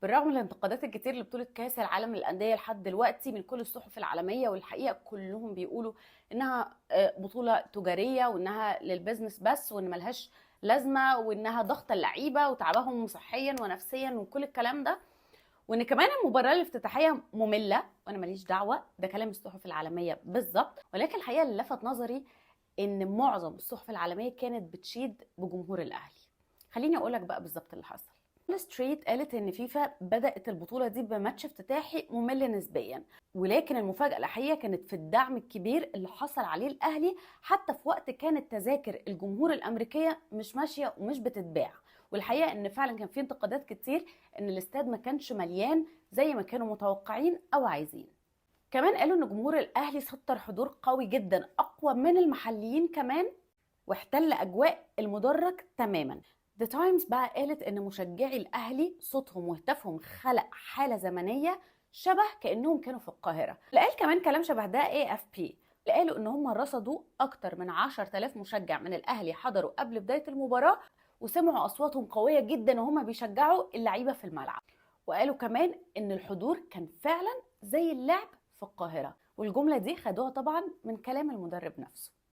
بالرغم من الانتقادات الكتير لبطولة كأس العالم للأندية لحد دلوقتي من كل الصحف العالمية، والحقيقة كلهم بيقولوا إنها بطولة تجارية وإنها للبزنس بس وإن ملهاش لازمة وإنها ضغط اللعيبة وتعبهم صحيا ونفسيا وكل الكلام ده، وإن كمان المباراة الافتتاحية مملة. وأنا ماليش دعوة، ده كلام الصحف العالمية بالظبط. ولكن الحقيقة اللي لفت نظري إن معظم الصحف العالمية كانت بتشيد بجمهور الأهلي. خليني أقولك بقى بالظبط اللي حصل. وول ستريت قالت ان فيفا بدأت البطولة دي بماتش افتتاحي ممل نسبيا، ولكن المفاجأة الحقيقية كانت في الدعم الكبير اللي حصل عليه الأهلي حتى في وقت كانت تذاكر الجمهور الأمريكية مش ماشية ومش بتتباع. والحقيقة ان فعلا كان في انتقادات كتير ان الاستاد ما كانش مليان زي ما كانوا متوقعين او عايزين. كمان قالوا ان جمهور الأهلي سطر حضور قوي جدا اقوى من المحليين كمان، واحتل أجواء المدرج تماما. ذا تايمز بقى قالت ان مشجعي الاهلي صوتهم وهتافهم خلق حاله زمنيه شبه كانهم كانوا في القاهره. اللي قال كمان كلام شبه ده AFP، اللي قالوا ان هم رصدوا اكتر من 10,000 مشجع من الاهلي حضروا قبل بدايه المباراه وسمعوا اصواتهم قويه جدا وهم بيشجعوا اللعيبه في الملعب. وقالوا كمان ان الحضور كان فعلا زي اللعب في القاهره، والجمله دي خدوها طبعا من كلام المدرب نفسه.